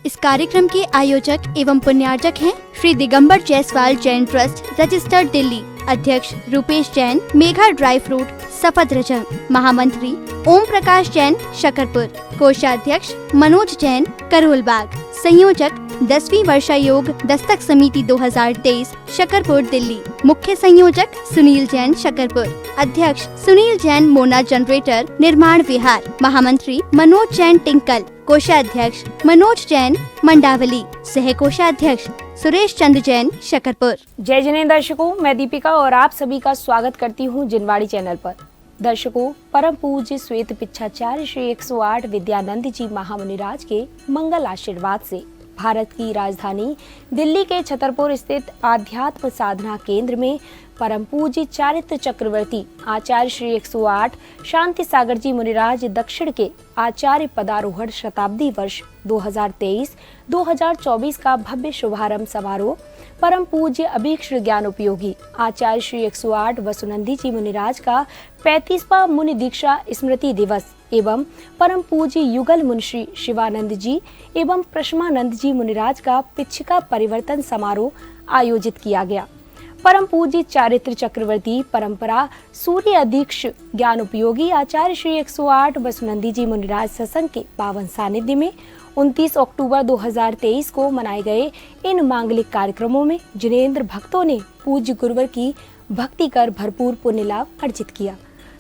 इस कार्यक्रम के आयोजक एवं पुण्यार्चक हैं श्री दिगंबर जायसवाल जैन ट्रस्ट रजिस्टर्ड दिल्ली। अध्यक्ष रूपेश जैन, मेघा ड्राई फ्रूट, सफदरजंग। महामंत्री ओम प्रकाश जैन, शकरपुर। कोषाध्यक्ष मनोज जैन, करोलबाग। संयोजक 10वीं वर्षा योग दस्तक समिति 2023, शकरपुर, दिल्ली। मुख्य संयोजक सुनील जैन, शकरपुर। अध्यक्ष सुनील जैन, मोना जनरेटर, निर्माण विहार। महामंत्री मनोज जैन, टिंकल। कोषाध्यक्ष मनोज जैन, मंडावली। सह कोषाध्यक्ष सुरेश चंद्र जैन, शकरपुर। जय जिनेंद्र दर्शकों, मैं दीपिका और आप सभी का स्वागत करती हूं जिनवाड़ी चैनल पर। दर्शकों, परम पूज्य श्वेत पिच्छाचार्य श्री 108 विद्यानंद जी महामुनिराज के मंगल आशीर्वाद से भारत की राजधानी दिल्ली के छतरपुर स्थित आध्यात्म साधना केंद्र में परम पूज्य चारित्र चक्रवर्ती आचार्य श्री 108 शांति सागर जी मुनिराज दक्षिण के आचार्य पदारोहण शताब्दी वर्ष 2023-2024 का भव्य शुभारंभ समारोह परम पूज्य अभीक्ष्ण ज्ञान उपयोगी आचार्य श्री 108 वसुनंदी जी मुनिराज का 35वां मुनि दीक्षा स्मृति दिवस एवं परम पूज्य युगल मुंशी शिवानंद जी एवं प्रश्मानंद जी मुनिराज का पिच्छिका परिवर्तन समारोह आयोजित किया गया। परम पूज्य चारित्र चक्रवर्ती परंपरा सूर्य अधीक्ष ज्ञान उपयोगी आचार्य श्री 108 वसुनंदी जी मुनिराज सत्संग के पावन सानिध्य में 29 अक्टूबर 2023 को मनाए गए इन मांगलिक कार्यक्रमों में जिनेंद्र भक्तों ने पूज्य गुरुवर की भक्ति कर भरपूर पुण्य लाभ अर्जित किया।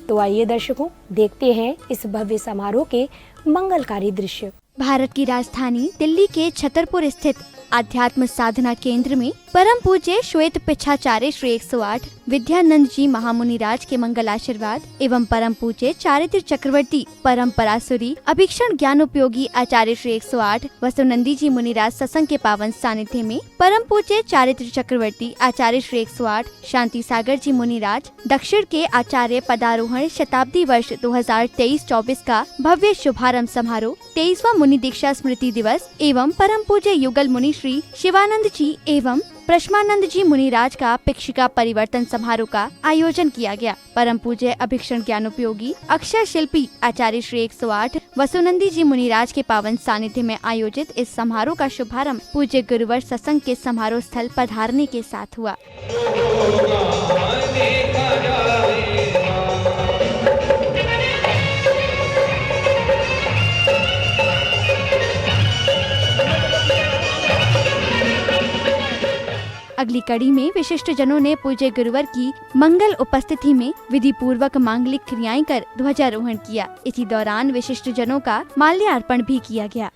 तो आइए दर्शकों, देखते हैं इस भव्य समारोह के मंगलकारी दृश्य। भारत की राजधानी दिल्ली के छतरपुर स्थित आध्यात्म साधना केंद्र में परम पूज्य श्वेत पिच्छाचार्य श्री 108 विद्यानंद जी महामुनिराज के मंगल आशीर्वाद एवं परम पूज्य चारित्र चक्रवर्ती परंपरासुरी अभीक्षण ज्ञानोपयोगी आचार्य श्री 108 वसुनंदी जी मुनिराज सत्संग के पावन सानिध्य में परम पूज्य चारित्र चक्रवर्ती आचार्य श्री 108 शांति सागर जी मुनिराज दक्षिण के आचार्य पदारोहण शताब्दी वर्ष 2023-24 का भव्य शुभारंभ समारोह 23वां मुनि दीक्षा स्मृति दिवस एवं परम पूज्य युगल मुनि श्री शिवानंद जी एवं प्रश्मानंद जी मुनिराज का पिच्छिका परिवर्तन समारोह का आयोजन किया गया। परम पूज्य अभीक्षण ज्ञानोपयोगी अक्षर शिल्पी आचार्य श्री 108 वसुनंदी जी मुनिराज के पावन सानिध्य में आयोजित इस समारोह का शुभारंभ पूज्य गुरुवर सत्संग के समारोह स्थल पधारने के साथ हुआ। अगली कड़ी में विशिष्ट जनों ने पूज्य गुरुवर की मंगल उपस्थिति में विधि पूर्वक मांगलिक क्रियाएं कर ध्वजारोहण किया। इसी दौरान विशिष्ट जनों का माल्यार्पण भी किया गया।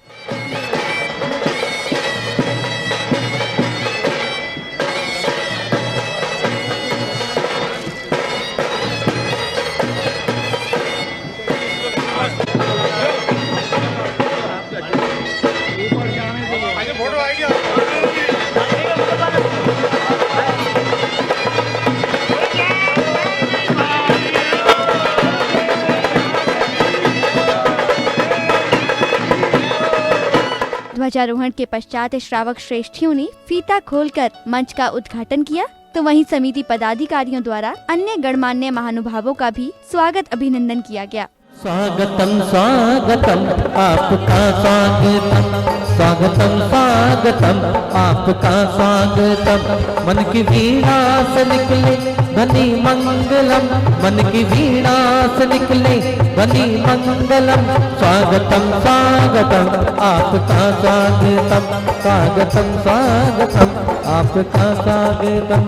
ध्वजारोहण के पश्चात श्रावक श्रेष्ठियों ने फीता खोलकर मंच का उद्घाटन किया, तो वहीं समिति पदाधिकारियों द्वारा अन्य गणमान्य महानुभावों का भी स्वागत अभिनंदन किया गया। स्वागतम स्वागतम आपका स्वागतम, स्वागतम स्वागतम आपका स्वागतम। मन की वीणा से निकले ध्वनि मंगलम, मन की वीणा से निकले ध्वनि मंगलम। स्वागतम स्वागतम आपका स्वागतम, स्वागतम स्वागतम आपका स्वागतम।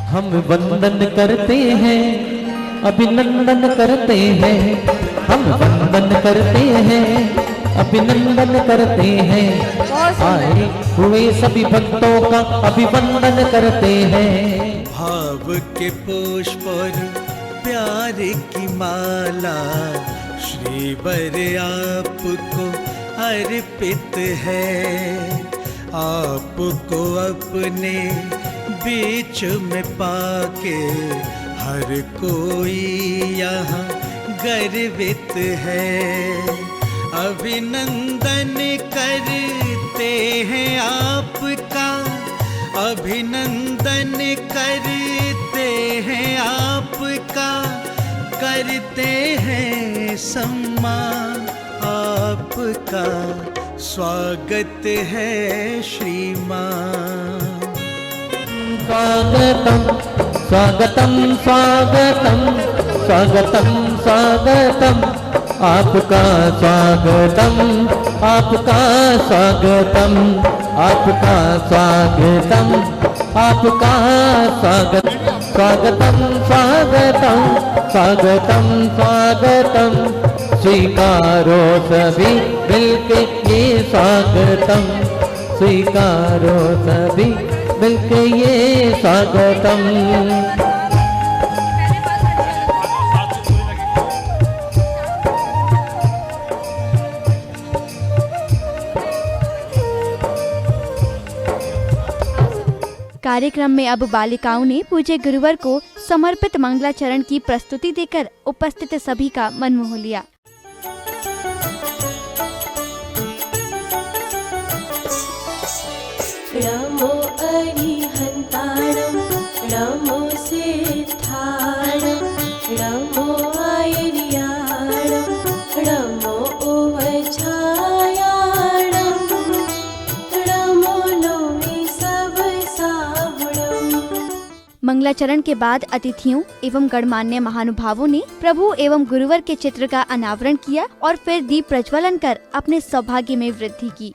हम वंदन करते हैं, अभिनंदन करते हैं, हम वंदन करते हैं, अभिनंदन करते हैं। आए हुए सभी भक्तों का अभिवंदन करते हैं। भाव के पुष्प और प्यार की माला श्रीवर आपको अर्पित है। आपको अपने बीच में पाके हर कोई यहाँ गर्वित है। अभिनंदन करते हैं आपका, अभिनंदन करते हैं आपका। करते हैं सम्मान आपका, स्वागत है श्रीमान। स्वागतम स्वागतम स्वागतम स्वागतम स्वागतम, आपका स्वागतम, आपका स्वागतम, आपका स्वागतम, आपका स्वागत, स्वागतम स्वागतम स्वागतम स्वागतम, स्वीकारो सभी मिलके ये स्वागतम, स्वीकारो सभी मिलके ये स्वागतम। कार्यक्रम में अब बालिकाओं ने पूज्य गुरुवर को समर्पित मंगलाचरण की प्रस्तुति देकर उपस्थित सभी का मन मोह लिया। नमो अरिहन्ताणं नमो सिद्धाणं नमो आयर्याणं नमो ओवछायाणं नमो लोमे सब साहुणं। मंगलाचरण के बाद अतिथियों एवं गणमान्य महानुभावों ने प्रभु एवं गुरुवर के चित्र का अनावरण किया और फिर दीप प्रज्वलन कर अपने सौभाग्य में वृद्धि की।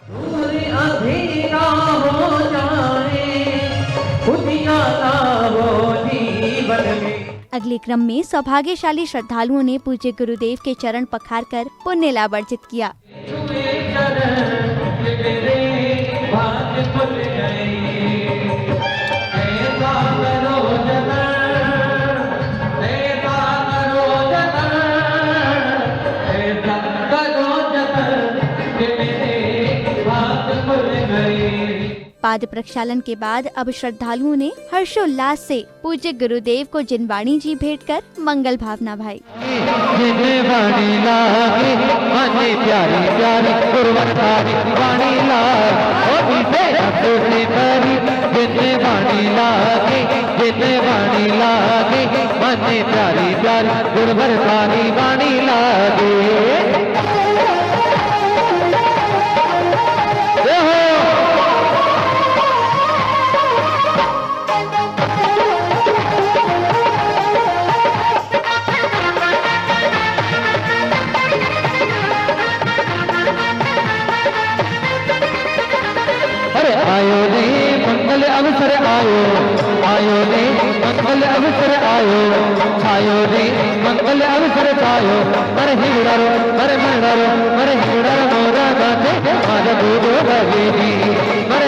अगले क्रम में सौभाग्यशाली श्रद्धालुओं ने पूज्य गुरुदेव के चरण पखार कर पुण्य लाभ अर्जित किया। पाद प्रक्षालन के बाद अब श्रद्धालुओं ने हर्षोल्लास से पूज्य गुरुदेव को जिनवाणी जी भेंट कर मंगल भावना भाई। जिनवाणी लागे मने प्यारी प्यारी गुरुवर तारी वाणी लागे, ओ बीते अपने परी जिनवाणी लागे, जिनवाणी लागे मने प्यारी प्यारी गुरुवर तारी वाणी लागे। आयो ने मंगल अवसर आयो, आयो ने मंगल अवसर आयो, छायो ने मंगल अवसर छायो, मर हिगड़ारो मर मंडारो मर हिगड़ारो मोरा गाते मारा दूधो लगेगी मर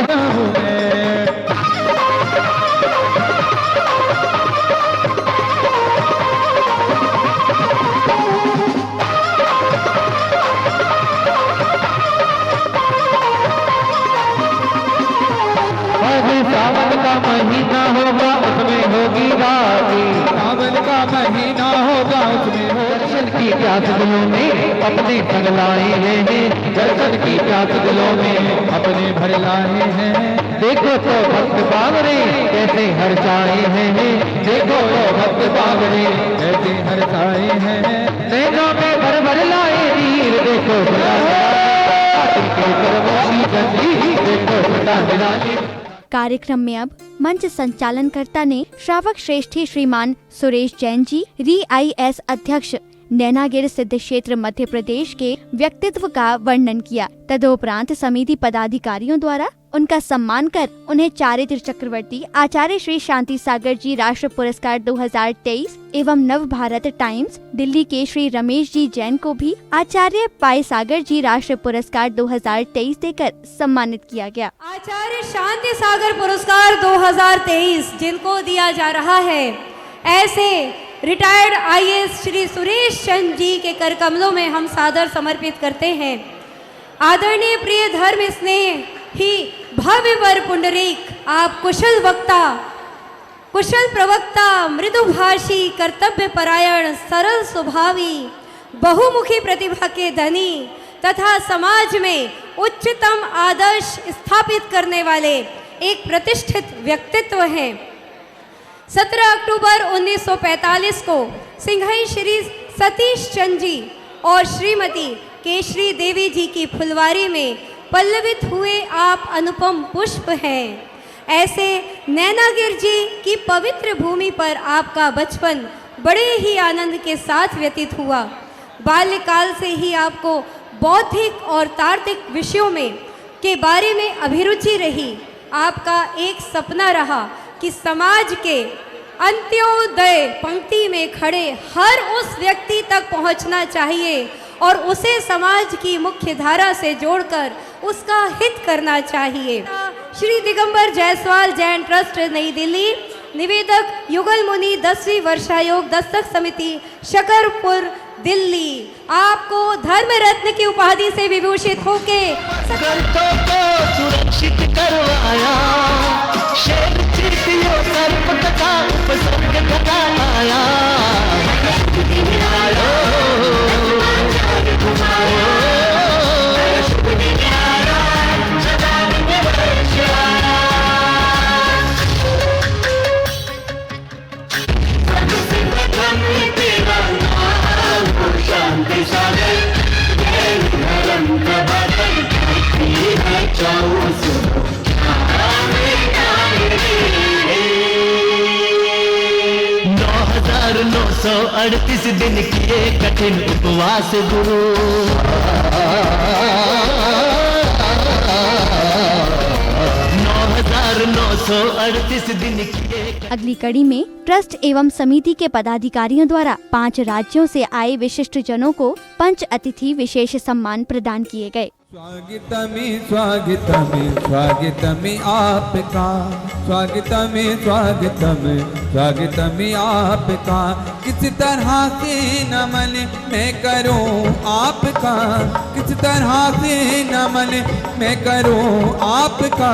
सावन का महीना होगा उसमें होगी राती, सावन का महीना होगा उसमें हो दर्शन की प्यास दिलों में अपने संग लाए हैं, दर्शन की प्यास दिलों में अपने भर लाए हैं। देखो तो भक्त बावरे कैसे हर्षाए हैं, देखो तो भक्त बावरे कैसे हर्षाए हैं। नैनों में भर भर लाए वीर देखो कार्यक्रम में अब मंच संचालनकर्ता ने श्रावक श्रेष्ठी श्रीमान सुरेश जैन जी, RIS अध्यक्ष नैनागिर सिद्ध क्षेत्र मध्य प्रदेश के व्यक्तित्व का वर्णन किया। तदोपरांत समिति पदाधिकारियों द्वारा उनका सम्मान कर उन्हें चारित्र चक्रवर्ती आचार्य श्री शांति सागर जी राष्ट्र पुरस्कार 2023 एवं नव भारत टाइम्स दिल्ली के श्री रमेश जी जैन को भी आचार्य पाय सागर जी राष्ट्र पुरस्कार 2023 देकर सम्मानित किया गया। आचार्य शांति सागर पुरस्कार 2023 जिनको दिया जा रहा है, ऐसे रिटायर्ड IAS श्री सुरेश चंद जी के कर कमलों में हम सादर समर्पित करते हैं। आदरणीय प्रिय धर्म स्नेह ही भव्य वर पुंडरीक, आप कुशल वक्ता, कुशल प्रवक्ता, मृदुभाषी, कर्तव्य परायण, सरल स्वभावी, बहुमुखी प्रतिभा के धनी तथा समाज में उच्चतम आदर्श स्थापित करने वाले एक प्रतिष्ठित व्यक्तित्व हैं। 17 अक्टूबर 1945 को सिंघई श्री सतीश चंद जी और श्रीमती केशरी देवी जी की फुलवारी में पल्लवित हुए आप अनुपम पुष्प हैं। ऐसे नैनागिर जी की पवित्र भूमि पर आपका बचपन बड़े ही आनंद के साथ व्यतीत हुआ। बाल्यकाल से ही आपको बौद्धिक और तार्किक विषयों में के बारे में अभिरुचि रही। आपका एक सपना रहा कि समाज के अंत्योदय पंक्ति में खड़े हर उस व्यक्ति तक पहुंचना चाहिए और उसे समाज की मुख्य धारा से जोड़कर उसका हित करना चाहिए। श्री दिगंबर जायसवाल जैन ट्रस्ट नई दिल्ली, निवेदक युगल मुनि 10वीं वर्षायोग दस्तक समिति शकरपुर दिल्ली। आपको धर्म रत्न की उपाधि से विभूषित होके गर्तों को सुरक्षित करवाया, शेर चींटियों सर्प तथा उपसर्ग घटाया। सौ 38 दिन किए कठिन उपवास गुरु, 9,938 दिन किए। अगली कड़ी में ट्रस्ट एवं समिति के पदाधिकारियों द्वारा 5 राज्यों से आए विशिष्ट जनों को पंच अतिथि विशेष सम्मान प्रदान किए गए। स्वागतमी स्वागतमी स्वागतमी आपका, स्वागतमी स्वागतमी स्वागतमी आपका। किस तरह से नमन मैं करूं आपका, किस तरह से नमन मैं करूं आपका।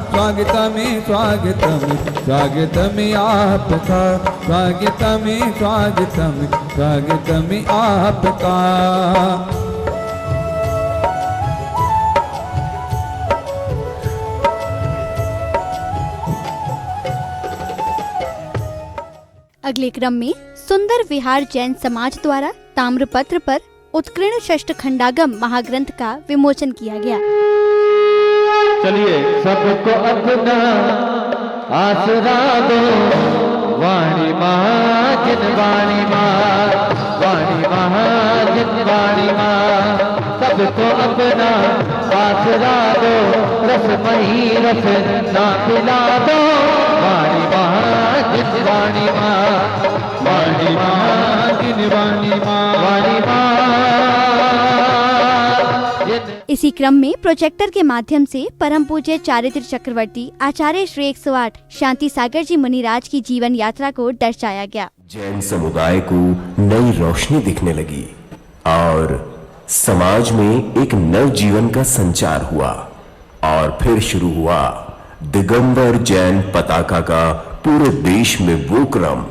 स्वागतमी स्वागतमी स्वागतमी आपका, स्वागतमी स्वागतमी स्वागतमी आपका। अगले क्रम में सुंदर विहार जैन समाज द्वारा ताम्रपत्र पर उत्कीर्ण षष्ठ खंडागम महाग्रंथ का विमोचन किया गया। चलिए सबको अपना आसरा दो, वाणी महाजन वाणी माँ, वाणी महाजन वाणी माँ। सबको अपना आसरा दो, रसमयी रस ना पिला दो। वाणी महाजन वाणी माँ, वाणी महाजन वाणी माँ, वाणी महाजन। इसी क्रम में प्रोजेक्टर के माध्यम से परम पूज्य चारित्र चक्रवर्ती आचार्य श्री 108 शांति सागर जी मुनिराज की जीवन यात्रा को दर्शाया गया। जैन समुदाय को नई रोशनी दिखने लगी और समाज में एक नव जीवन का संचार हुआ और फिर शुरू हुआ दिगंबर जैन पताका का पूरे देश में वो क्रम,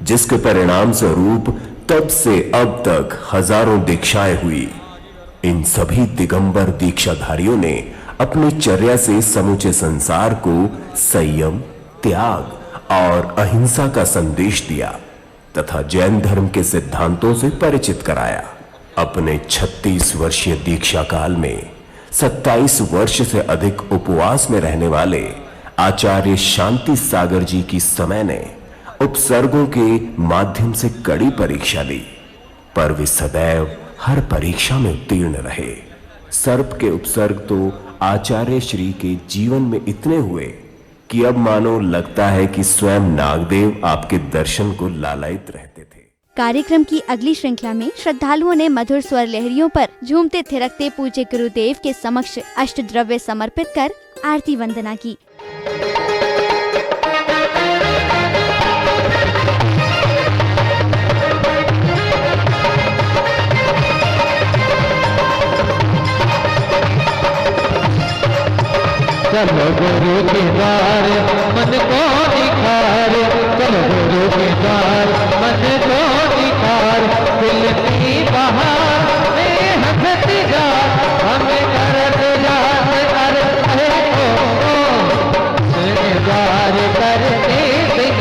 जिसके परिणाम स्वरूप तब से अब तक हजारों दीक्षाएं हुई। इन सभी दिगंबर दीक्षाधारियों ने अपनी चर्या से समूचे संसार को संयम, त्याग और अहिंसा का संदेश दिया तथा जैन धर्म के सिद्धांतों से परिचित कराया। अपने 36 वर्षीय दीक्षा काल में 27 वर्ष से अधिक उपवास में रहने वाले आचार्य शांति सागर जी की समय ने उपसर्गों के माध्यम से कड़ी परीक्षा ली, पर वे सदैव हर परीक्षा में उत्तीर्ण रहे। सर्प के उपसर्ग तो आचार्य श्री के जीवन में इतने हुए कि अब मानो लगता है कि स्वयं नागदेव आपके दर्शन को लालायित रहते थे। कार्यक्रम की अगली श्रृंखला में श्रद्धालुओं ने मधुर स्वर लहरियों पर झूमते थिरकते पूज्य गुरुदेव के समक्ष अष्टद्रव्य समर्पित कर आरती वंदना की। चलो गुरु के द्वार मन को निखार, चलो गुरु के द्वार मन को निखार। दिल की बहार में हंसती जा, हमें करत जात अर्थ है श्रृंगार करते दिन।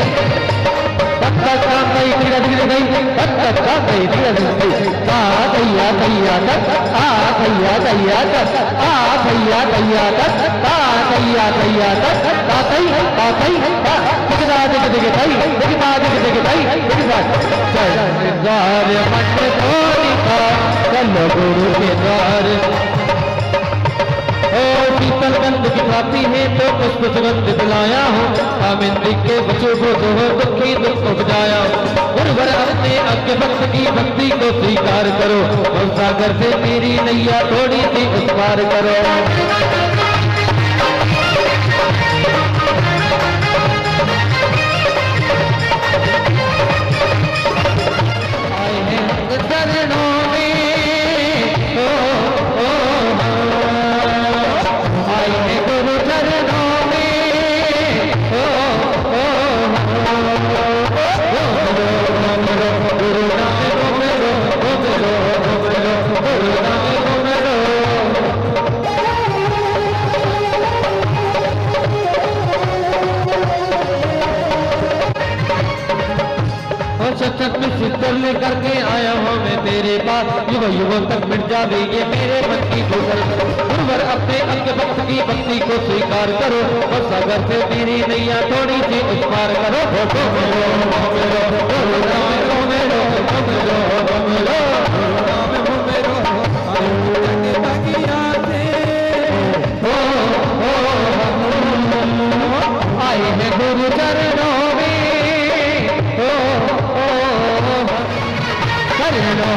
तब तक काम नहीं, धीरे धीरे नहीं, तब का गई ता दैया दैया आ दैया दैया आ दैया दैया ता दैया दैया ता तई दिखदा द्वार मत थोड़ी का चलो गुरु के द्वार। ओ शीतल गंध की प्राप्ति है तो पुष्प सुगंध दिलाया हूँ, आमिंदी के बच्चों को तो हो दुखी दुख उपजाया हूँ। गुरुवर अपने अज्ञ भक्त की भक्ति को स्वीकार करो और सागर से मेरी नैया थोड़ी सी उस पार करो। आए हैं चरणों में सिद्धर लेकर के आया हूँ मैं तेरे पास, युवा तक मिट जावे ये मेरे मन की भूगल। गुरुवर अपने अंग भक्त की भक्ति को स्वीकार करो और सागर से मेरी नैया थोड़ी सी उस पार करो। आए हैं गुरु चरणों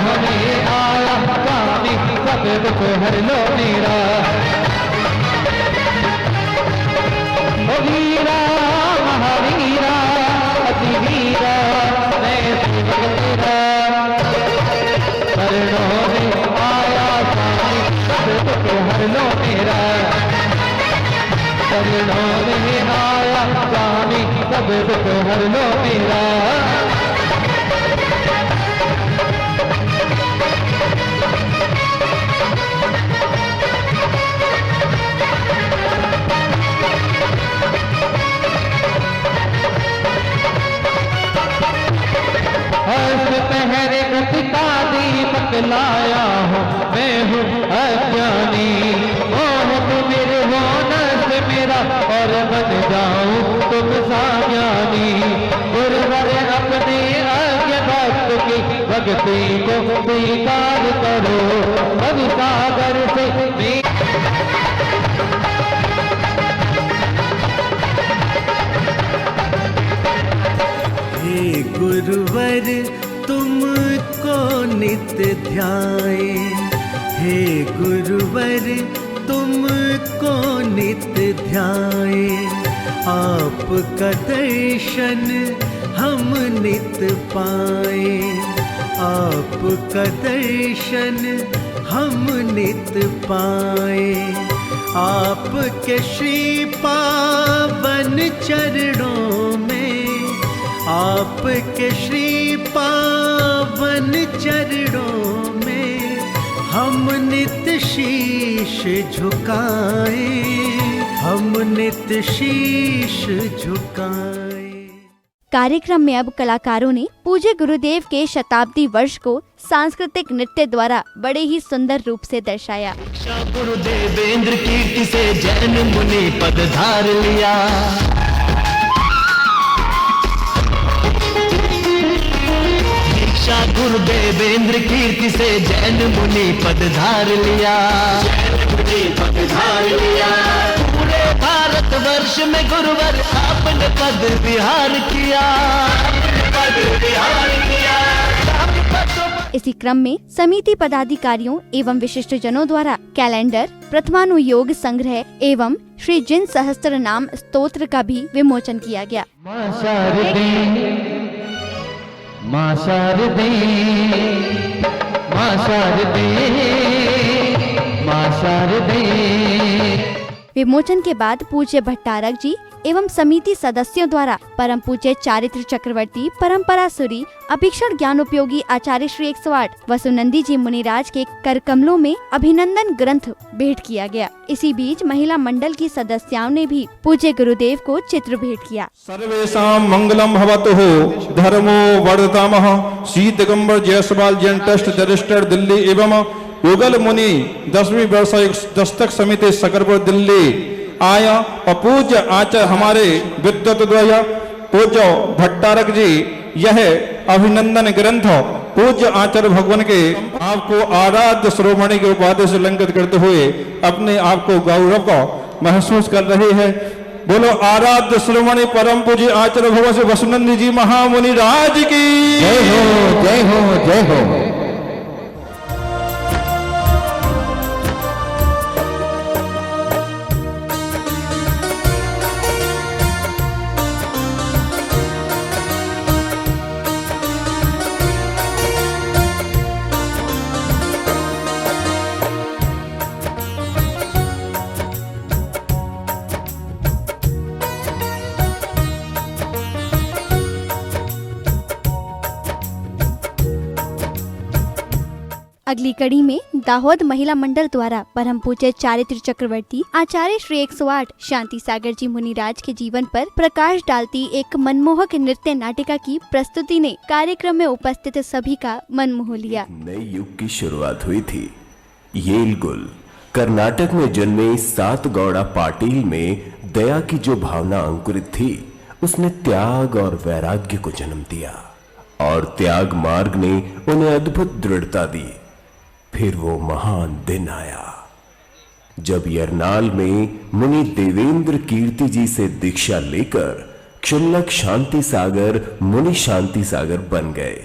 हमें आया स्वामी सब दुख हर लो मेरा। ओ वीरा महावीरा अति वीरा मैं सेवक तेरा, शरणों में आया स्वामी सब दुख हर लो मेरा। शरणों में आया स्वामी सब दुख हर लो मेरा। पहरे पिता दीपक लाया हूँ मैं हूँ अज्ञानी, मोह तुम मेरे होने से मेरा और बन जाऊँ तुम साज्ञानी। गुरुवर अपने अज्ञ भक्त की भक्ति को स्वीकार करो, भव सागर से हे गुरुवर तुमको नित्य ध्याए, हे गुरुवर तुमको नित्य ध्याए। आपका दर्शन हम नित्य पाए, आपका दर्शन हम नित्य पाए। आपके श्री पावन चरणों में, आपके श्री पावन चरणों में हम नित्य शीश झुकाए, हम नित्य शीश झुकाए। कार्यक्रम में अब कलाकारों ने पूज्य गुरुदेव के शताब्दी वर्ष को सांस्कृतिक नृत्य द्वारा बड़े ही सुंदर रूप से दर्शाया। गुरुदेवेंद्र कीर्ति से जैन मुनि पद धार लिया, गुरुदेवेंद्र कीर्ति से जैन मुनि पद धार लिया, पूरे भारत वर्ष में गुरुवर आपने पद विहार किया। इसी क्रम में समिति पदाधिकारियों एवं विशिष्ट जनों द्वारा कैलेंडर, प्रथमानुयोग संग्रह एवं श्री जिन सहस्त्र नाम स्तोत्र का भी विमोचन किया गया। मां शारदे, मां शारदे, मां शारदे। विमोचन के बाद पूज्य भट्टारक जी एवं समिति सदस्यों द्वारा परम पूज्य चारित्र चक्रवर्ती परंपरा सूरी अभीक्षण ज्ञानोपयोगी आचार्य श्री 108 वसुनंदी जी मुनिराज के कर कमलों में अभिनंदन ग्रंथ भेंट किया गया। इसी बीच महिला मंडल की सदस्यों ने भी पूज्य गुरुदेव को चित्र भेंट किया। सर्वेषां मंगलम भवतु धर्मो वर्धतामः। श्री दिगंबर जयसवाल जैन ट्रस्ट रजिस्टर्ड दिल्ली एवं युगल मुनि 10वीं वर्ष दस्तक समिति सकरपुर दिल्ली आया और पूज्य आचार्य हमारे विद्वत द्वय पूज्य भट्टारक जी यह अभिनंदन ग्रंथ पूज्य आचार्य भगवान के आपको आराध्य शिरोमणि के उपाधि से अलंकृत करते हुए अपने आप को गौरव का महसूस कर रहे हैं। बोलो आराध्य शिरोमणि परम पूज्य आचार्य भगवान से वसुनंदी जी महामुनि राज की जय हो जय हो जय हो। अगली कड़ी में दाहोद महिला मंडल द्वारा परम पूज्य चारित्र चक्रवर्ती आचार्य श्री 108 शांति सागर जी मुनिराज के जीवन पर प्रकाश डालती एक मनमोहक नृत्य नाटिका की प्रस्तुति ने कार्यक्रम में उपस्थित सभी का मन मोह लिया। नए युग की शुरुआत हुई थी। येलगुल कर्नाटक में जन्मे सात गौड़ा पाटिल में दया की जो भावना अंकुरित थी उसने त्याग और वैराग्य को जन्म दिया और त्याग मार्ग ने उन्हें अद्भुत दृढ़ता दी। फिर वो महान दिन आया जब यरनाल में मुनि देवेंद्र कीर्ति जी से दीक्षा लेकर क्षुल्लक शांति सागर मुनि शांति सागर बन गए।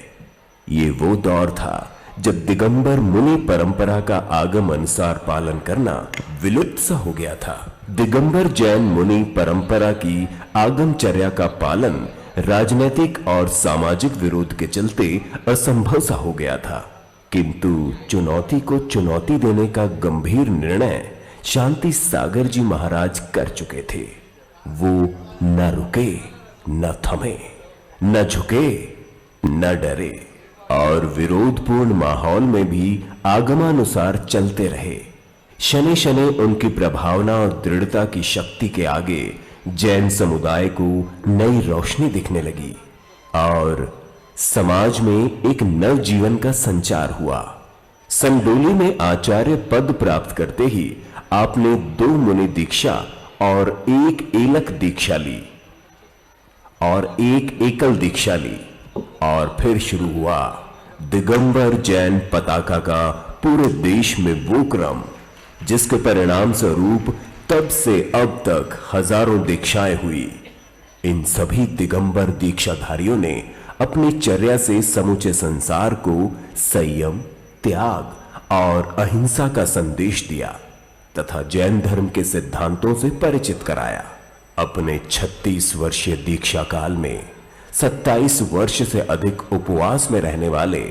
ये वो दौर था जब दिगंबर मुनि परंपरा का आगम अनुसार पालन करना विलुप्त सा हो गया था। दिगंबर जैन मुनि परंपरा की आगमचर्या का पालन राजनीतिक और सामाजिक विरोध के चलते असंभव सा हो गया था, किंतु चुनौती को चुनौती देने का गंभीर निर्णय शांति सागर जी महाराज कर चुके थे। वो न रुके, न थमे, न झुके, न डरे और विरोधपूर्ण माहौल में भी आगमानुसार चलते रहे। शनि शनि उनकी प्रभावना और दृढ़ता की शक्ति के आगे जैन समुदाय को नई रोशनी दिखने लगी और समाज में एक नव जीवन का संचार हुआ। संडोली में आचार्य पद प्राप्त करते ही आपने 2 मुनि दीक्षा और 1 एलक दीक्षा ली और 1 एकल दीक्षा ली और फिर शुरू हुआ दिगंबर जैन पताका का पूरे देश में वो क्रम जिसके परिणाम स्वरूप तब से अब तक हजारों दीक्षाएं हुई। इन सभी दिगंबर दीक्षाधारियों ने अपनी चर्या से समूचे संसार को संयम, त्याग और अहिंसा का संदेश दिया तथा जैन धर्म के सिद्धांतों से परिचित कराया। अपने 36 वर्षीय दीक्षा काल में 27 वर्ष से अधिक उपवास में रहने वाले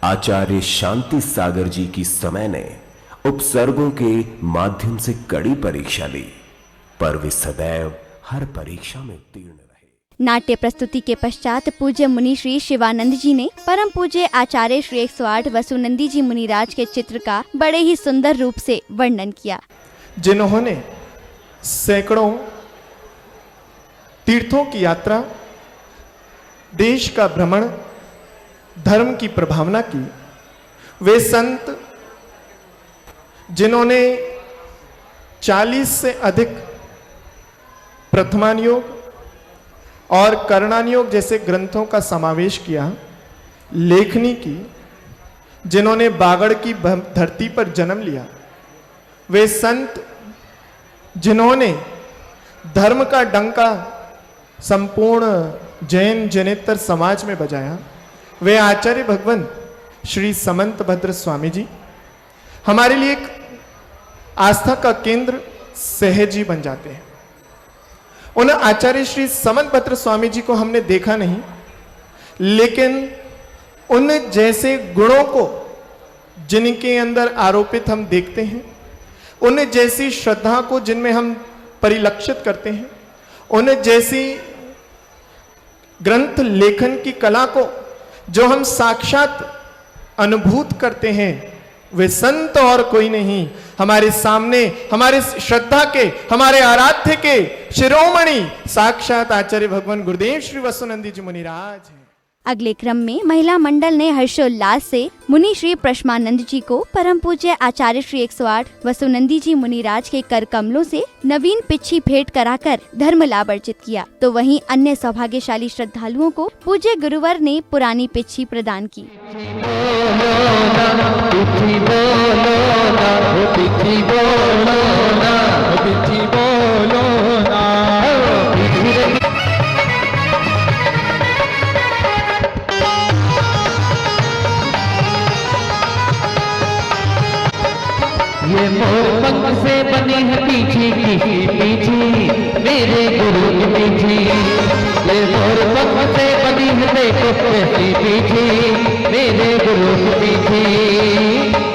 आचार्य शांति सागर जी की समय ने उपसर्गों के माध्यम से कड़ी परीक्षा ली, पर वे सदैव हर परीक्षा में उत्तीर्ण रहे। नाट्य प्रस्तुति के पश्चात पूज्य मुनि श्री शिवानंद जी ने परम पूज्य आचार्य श्री 108 वसुनंदी जी मुनिराज के चित्र का बड़े ही सुंदर रूप से वर्णन किया, जिन्होंने सैकड़ों तीर्थों की यात्रा, देश का भ्रमण, धर्म की प्रभावना की। वे संत जिन्होंने 40 से अधिक प्रथमान योग और करणानियोग जैसे ग्रंथों का समावेश किया, लेखनी की, जिन्होंने बागड़ की धरती पर जन्म लिया। वे संत जिन्होंने धर्म का डंका संपूर्ण जैन जनेतर समाज में बजाया। वे आचार्य भगवान श्री समंत भद्र स्वामी जी हमारे लिए एक आस्था का केंद्र सहज ही बन जाते हैं। उन आचार्य श्री समंत भद्र स्वामी जी को हमने देखा नहीं, लेकिन उन जैसे गुणों को जिनके अंदर आरोपित हम देखते हैं, उन जैसी श्रद्धा को जिनमें हम परिलक्षित करते हैं, उन जैसी ग्रंथ लेखन की कला को जो हम साक्षात अनुभूत करते हैं, वे संत और कोई नहीं, हमारे सामने हमारे श्रद्धा के, हमारे आराध्य के शिरोमणि साक्षात आचार्य भगवान गुरुदेव श्री वसुनंदी जी मुनिराज हैं। अगले क्रम में महिला मंडल ने हर्षोल्लास से मुनि श्री प्रश्मानंद जी को परम पूज्य आचार्य श्री 108 वसुनंदी जी मुनिराज के कर कमलों से नवीन पिच्छी भेंट कराकर धर्म लाभ अर्जित किया, तो वहीं अन्य सौभाग्यशाली श्रद्धालुओं को पूज्य गुरुवर ने पुरानी पिच्छी प्रदान की। ये मोर पंख से बनी है पीछी की पीछी मेरे गुरु की पीछी, ये मोर पंख से बनी है देखो कैसी पीछी मेरे गुरु की पीछी।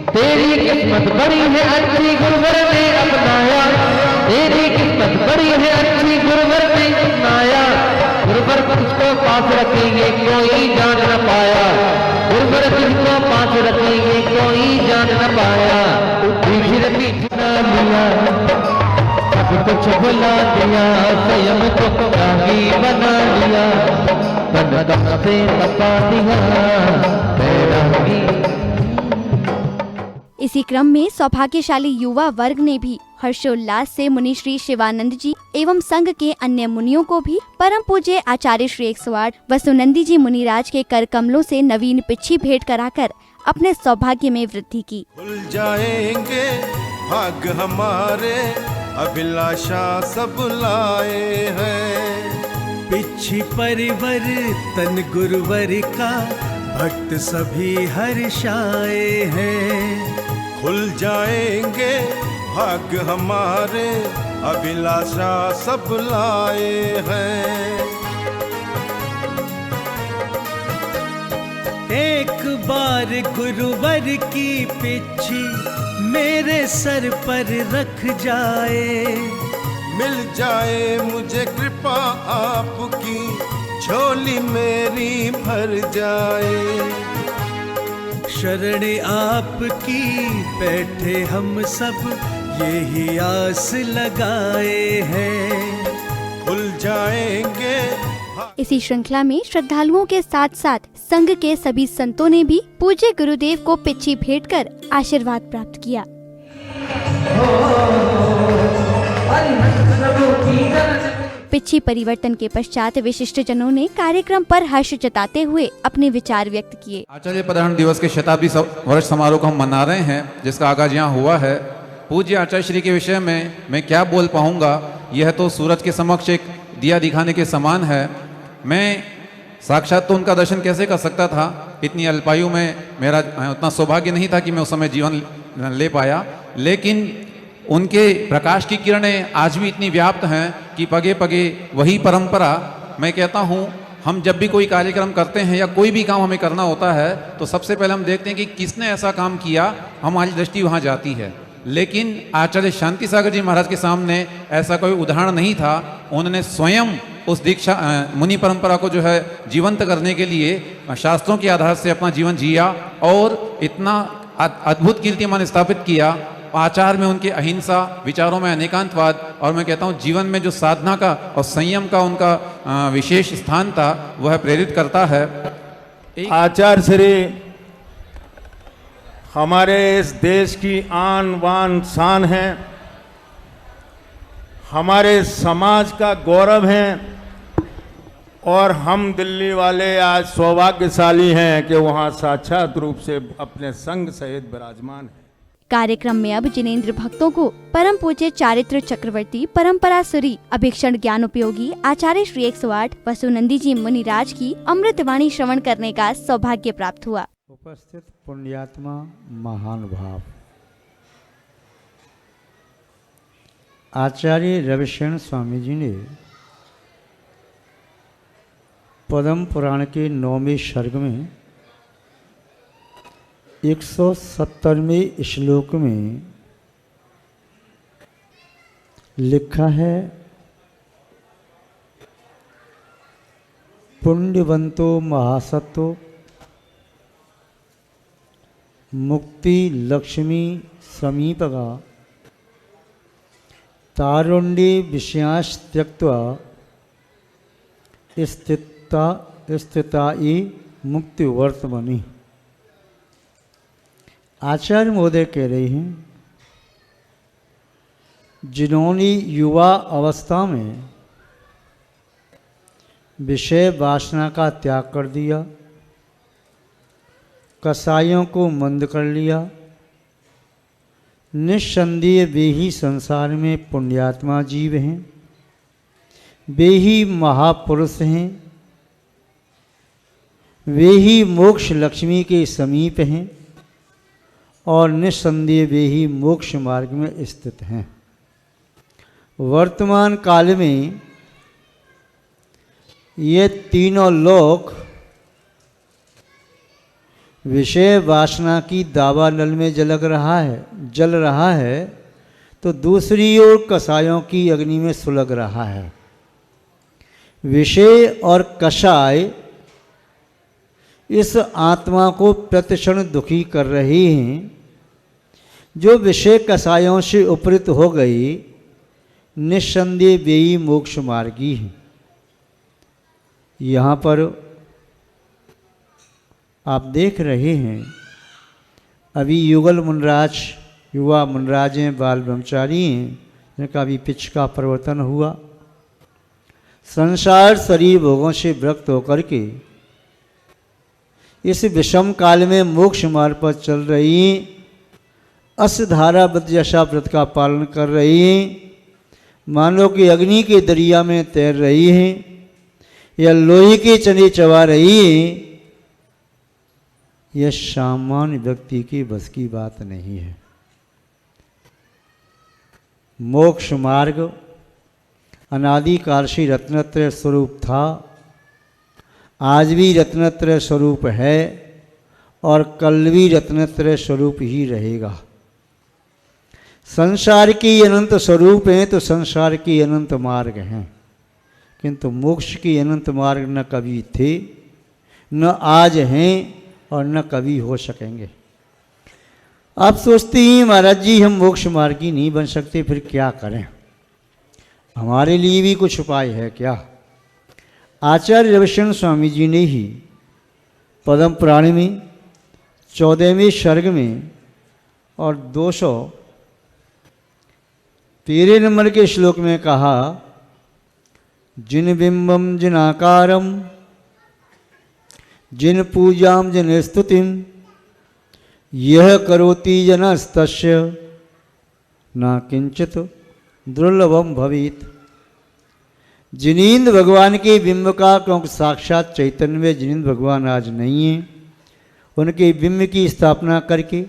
तेरी किस्मत बड़ी है अच्छी गुरुवर ने अपनाया, तेरी किस्मत बड़ी है अच्छी गुरुवर ने अपनाया, गुरुवर तुझको पास रखेंगे कोई जान न पाया, गुरुवर तुझको पास रखेंगे कोई जान न पाया। पीछे पीछे लिया सब कुछ भुला दिया, स्वयं को रागी बना लिया, बंदम से तपा दिया बैरागी। इसी क्रम में सौभाग्यशाली युवा वर्ग ने भी हर्षोल्लास से मुनि श्री शिवानंद जी एवं संघ के अन्य मुनियों को भी परम पूज्य आचार्य श्री 108 वसुनंदी जी मुनिराज के कर कमलों से नवीन पिच्छी भेंट कराकर अपने सौभाग्य में वृद्धि की। खुल जाएंगे भाग हमारे, अभिलाषा सब लाए हैं, पिच्छी परिवर्तन गुरुवर का भक्त सभी हर्षाए हैं। खुल जाएंगे भाग हमारे, अभिलाषा सब लाए हैं। एक बार गुरुवर की पिच्छी मेरे सर पर रख जाए, मिल जाए मुझे कृपा आपकी, झोली मेरी भर जाए। शरण आपकी बैठे हम सब यही आस लगाए हैं, खुल जाएंगे। इसी श्रृंखला में श्रद्धालुओं के साथ साथ संघ के सभी संतों ने भी पूज्य गुरुदेव को पिच्छी भेंट कर आशीर्वाद प्राप्त किया। पिच्छी परिवर्तन के पश्चात विशिष्ट जनों ने कार्यक्रम पर हर्ष जताते हुए अपने विचार व्यक्त किए। आचार्य पदार्पण दिवस के शताब्दी वर्ष समारोह को हम मना रहे हैं, जिसका आगाज यहाँ हुआ है। पूज्य आचार्य श्री के विषय में मैं क्या बोल पाऊंगा, यह तो सूरज के समक्ष एक दिया दिखाने के समान है। मैं साक्षात तो उनका दर्शन कैसे कर सकता था, इतनी अल्पायु में मेरा उतना सौभाग्य नहीं था कि मैं उस समय जीवन ले पाया, लेकिन उनके प्रकाश की किरणें आज भी इतनी व्याप्त हैं कि पगे पगे वही परंपरा। मैं कहता हूँ, हम जब भी कोई कार्यक्रम करते हैं या कोई भी काम हमें करना होता है तो सबसे पहले हम देखते हैं कि किसने ऐसा काम किया, हमारी दृष्टि वहाँ जाती है। लेकिन आचार्य शांति सागर जी महाराज के सामने ऐसा कोई उदाहरण नहीं था। उन्होंने स्वयं उस दीक्षा मुनि परंपरा को जो है जीवंत करने के लिए शास्त्रों के आधार से अपना जीवन जिया और इतना अद्भुत कीर्तिमान स्थापित किया। आचार में उनके अहिंसा, विचारों में अनेकांतवाद, और मैं कहता हूँ जीवन में जो साधना का और संयम का उनका विशेष स्थान था, वह प्रेरित करता है। आचार्य श्री हमारे इस देश की आन बान शान है, हमारे समाज का गौरव हैं, और हम दिल्ली वाले आज सौभाग्यशाली हैं कि वहाँ साक्षात रूप से अपने संघ सहित विराजमान हैं। कार्यक्रम में अब जिनेंद्र भक्तों को परम पूज्य चारित्र चक्रवर्ती परंपरा सुरी अभीक्षण ज्ञान उपयोगी आचार्य श्री 108 वसुनंदी जी मुनिराज की अमृतवाणी श्रवण करने का सौभाग्य प्राप्त हुआ। उपस्थित पुण्यात्मा महानुभाव, आचार्य रविशरण स्वामी जी ने पद्म पुराण के 9वें सर्ग में 170वें श्लोक में लिखा है, पुण्यवंतो महासत्तो मुक्ति लक्ष्मी समीपगा तारुण्ये विषयांश त्यक्त्वा स्थिता मुक्ति वर्तमनि। आचार्य महोदय कह रहे हैं, जिन्होंने युवा अवस्था में विषय वासना का त्याग कर दिया, कसायों को मंद कर लिया, निस्संदेह वे ही संसार में पुण्यात्मा जीव हैं, वे ही महापुरुष हैं, वे ही मोक्ष लक्ष्मी के समीप हैं और निस्संदेह वे ही मोक्ष मार्ग में स्थित हैं। वर्तमान काल में ये तीनों लोक विषय वासना की दावानल में जल रहा है तो दूसरी ओर कसायों की अग्नि में सुलग रहा है। विषय और कषाय इस आत्मा को प्रतिक्षण दुखी कर रहे हैं। जो विषय कसायों से उपरीत हो गई, निस्संदेह वे ही मोक्ष मार्गी हैं। यहाँ पर आप देख रहे हैं, अभी युगल मुनराज, युवा मुनराज हैं, बाल ब्रह्मचारी हैं, जिनका अभी पिच का परिवर्तन हुआ। संसार शरीर भोगों से विरक्त होकर के इस विषम काल में मोक्ष मार्ग पर चल रही, असधारा व्रत जैसा व्रत का पालन कर रही हैं, मानो कि अग्नि के दरिया में तैर रही हैं या लोहे के चने चबा रही हैं। यह सामान्य व्यक्ति की बस की बात नहीं है। मोक्ष मार्ग अनादिकाल से रत्नत्रय स्वरूप था, आज भी रत्नत्रय स्वरूप है और कल भी रत्नत्रय स्वरूप ही रहेगा। संसार की अनंत स्वरूप हैं तो संसार की अनंत मार्ग हैं, किंतु मोक्ष की अनंत मार्ग न कभी थे, न आज हैं और न कभी हो सकेंगे। आप सोचते हैं महाराज जी हम मोक्ष मार्गी नहीं बन सकते, फिर क्या करें, हमारे लिए भी कुछ उपाय है क्या? आचार्य रविशरण स्वामी जी ने ही पद्म पुराण में 14वें सर्ग में और 213 नंबर के श्लोक में कहा, जिन बिंबम जिन आकारम जिन पूजाम जिन स्तुतिम यह करोति जनस्तस्य न किंचित दुर्लभम भवेत। जिनेंद्र भगवान के बिंब का, क्योंकि साक्षात चैतन्य में जिनेंद्र भगवान आज नहीं है, उनके बिंब की स्थापना करके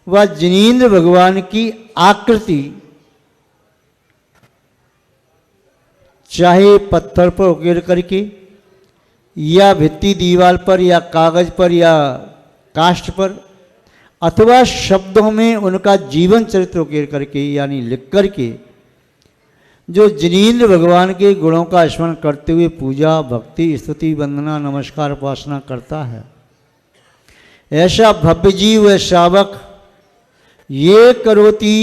वह जिनेंद्र भगवान की आकृति चाहे पत्थर पर उकेर करके या भित्ति दीवार पर या कागज पर या काष्ठ पर अथवा शब्दों में उनका जीवन चरित्र उकेर करके यानी लिख करके जो जिनेंद्र भगवान के गुणों का स्मरण करते हुए पूजा भक्ति स्तुति वंदना नमस्कार उपासना करता है, ऐसा भव्य जीव व शावक ये करोति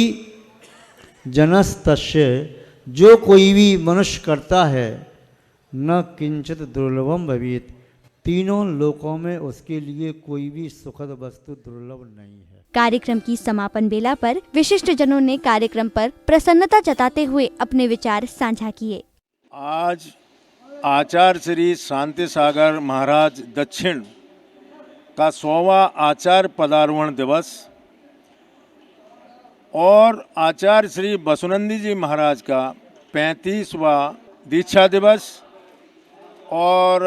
जनस्तस्य, जो कोई भी मनुष्य करता है, न किंचित दुर्लभम भवेत, तीनों लोकों में उसके लिए कोई भी सुखद वस्तु दुर्लभ नहीं है। कार्यक्रम की समापन बेला पर विशिष्ट जनों ने कार्यक्रम पर प्रसन्नता जताते हुए अपने विचार साझा किए। आज आचार्य श्री शांति सागर महाराज दक्षिण का 100वां आचार्य पदारोहण दिवस और आचार्य श्री वसुनंदी जी महाराज का 35वां दीक्षा दिवस और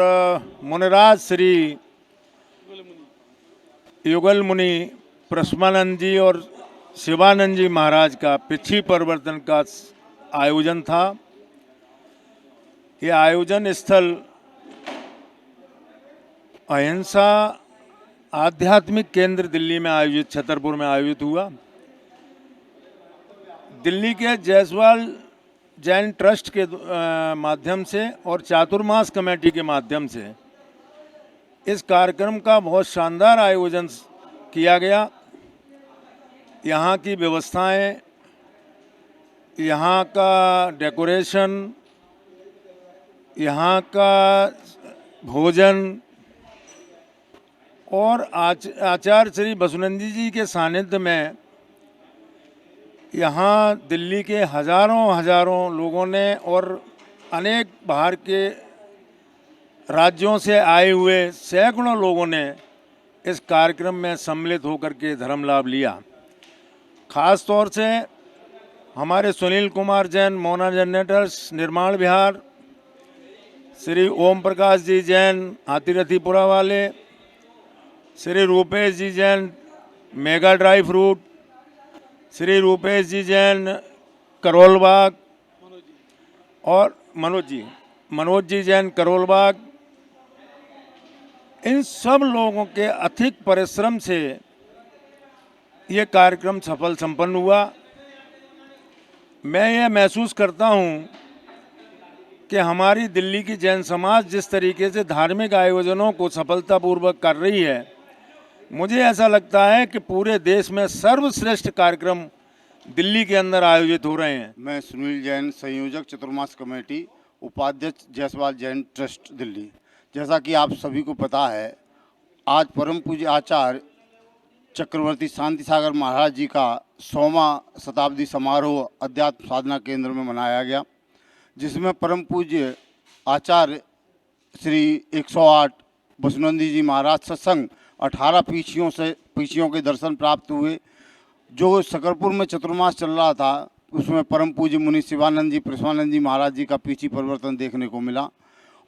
मुनिराज श्री युगल मुनि प्रसमानंद जी और शिवानंद जी महाराज का पिछी परिवर्तन का आयोजन था। ये आयोजन स्थल अहिंसा आध्यात्मिक केंद्र दिल्ली में आयोजित, छतरपुर में आयोजित हुआ। दिल्ली के जायसवाल जैन ट्रस्ट के माध्यम से और चातुर्मास कमेटी के माध्यम से इस कार्यक्रम का बहुत शानदार आयोजन किया गया। यहाँ की व्यवस्थाएं, यहाँ का डेकोरेशन, यहाँ का भोजन और आचार्य श्री वसुनंदी जी के सानिध्य में यहाँ दिल्ली के हजारों लोगों ने और अनेक बाहर के राज्यों से आए हुए सैकड़ों लोगों ने इस कार्यक्रम में सम्मिलित होकर के धर्म लाभ लिया। खास तौर से हमारे सुनील कुमार जैन, मोना जनरेटर्स, निर्माण विहार, श्री ओम प्रकाश जी जैन हाथीरथीपुरा वाले, Shri Rupesh ji Jain mega dry fruit, Shri Rupesh ji Jain Karol Bagh और मनोज जी जैन करोल बाग, इन सब लोगों के अथिक परिश्रम से ये कार्यक्रम सफल संपन्न हुआ। मैं ये महसूस करता हूँ कि हमारी दिल्ली की जैन समाज जिस तरीके से धार्मिक आयोजनों को सफलतापूर्वक कर रही है, मुझे ऐसा लगता है कि पूरे देश में सर्वश्रेष्ठ कार्यक्रम दिल्ली के अंदर आयोजित हो रहे हैं। मैं सुनील जैन, संयोजक चतुर्मास कमेटी, उपाध्यक्ष जायसवाल जैन ट्रस्ट दिल्ली। जैसा कि आप सभी को पता है, आज परम पूज्य आचार्य चक्रवर्ती शांति सागर महाराज जी का 100वां शताब्दी समारोह अध्यात्म साधना केंद्र में मनाया गया, जिसमें परम पूज्य आचार्य श्री 108 वसुनंदी जी महाराज सत्संग 18 पीछियों के दर्शन प्राप्त हुए। जो शकरपुर में चतुर्मास चल रहा था, उसमें परम पूज्य मुनि शिवानंद जी, प्रसमानंद जी महाराज जी का पीछी परिवर्तन देखने को मिला।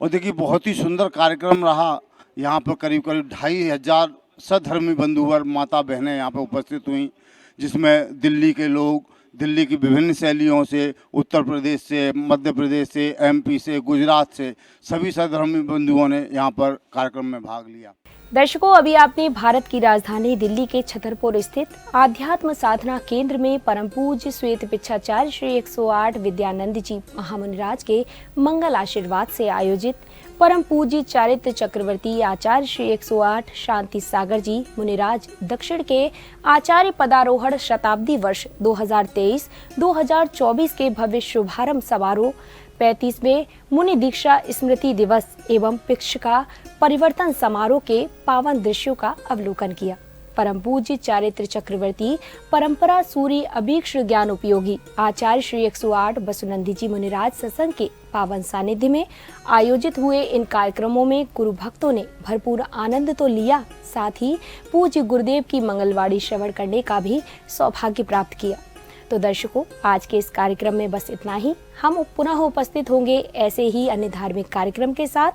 और देखिए, बहुत ही सुंदर कार्यक्रम रहा। यहाँ पर करीब 2500 सधर्मी बंधुवर, माता बहनें यहाँ पर उपस्थित हुई, जिसमें दिल्ली के लोग, दिल्ली की विभिन्न शैलियों से, उत्तर प्रदेश से, मध्य प्रदेश से, एमपी से, गुजरात से, सभी सधर्मी बंधुओं ने यहाँ पर कार्यक्रम में भाग लिया। दर्शकों, अभी आपने भारत की राजधानी दिल्ली के छतरपुर स्थित आध्यात्म साधना केंद्र में परम पूज्य श्वेत पिच्छाचार्य श्री 108 विद्यानंद जी महामुनिराज के मंगल आशीर्वाद से आयोजित परम पूज्य चारित्र चक्रवर्ती आचार्य श्री 108 शांति सागर जी मुनिराज दक्षिण के आचार्य पदारोहण शताब्दी वर्ष 2023-2024 के भव्य शुभारंभ समारोह, 35वें मुनि दीक्षा स्मृति दिवस एवं पिक्षका परिवर्तन समारोह के पावन दृश्यों का अवलोकन किया। परम पूज्य चारित्र चक्रवर्ती परंपरा सूर्य अभीक्ष ज्ञान उपयोगी आचार्य श्री 108 वसुनंदी जी मुनिराज सत्संग के पावन सानिध्य में आयोजित हुए इन कार्यक्रमों में गुरु भक्तों ने भरपूर आनंद तो लिया, साथ ही पूज्य गुरुदेव की मंगलवाणी श्रवण करने का भी सौभाग्य प्राप्त किया। तो दर्शकों, आज के इस कार्यक्रम में बस इतना ही। हम पुनः उपस्थित होंगे ऐसे ही अन्य धार्मिक कार्यक्रम के साथ।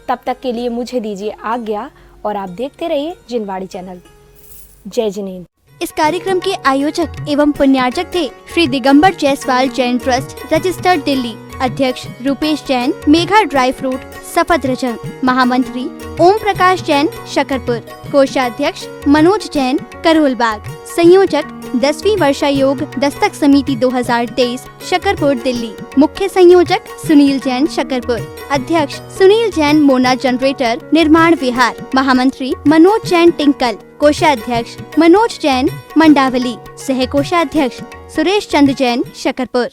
तब तक के लिए मुझे दीजिए आज्ञा और आप देखते रहिए जिनवाणी चैनल। जय जिनेंद्र। इस कार्यक्रम के आयोजक एवं पुण्यार्चक थे श्री दिगंबर जायसवाल जैन ट्रस्ट, रजिस्टर्ड दिल्ली। अध्यक्ष रूपेश जैन, मेघा ड्राई फ्रूट, सफदरजंग। महामंत्री ओम प्रकाश जैन, शकरपुर। कोषाध्यक्ष मनोज जैन, करोलबाग। संयोजक 10वीं वर्षा योग दस्तक समिति 2023, शकरपुर दिल्ली। मुख्य संयोजक सुनील जैन, शकरपुर। अध्यक्ष सुनील जैन, मोना जनरेटर, निर्माण विहार। महामंत्री मनोज जैन, टिंकल। कोषाध्यक्ष मनोज जैन, मंडावली। सह कोषाध्यक्ष सुरेश चंद्र जैन, शकरपुर।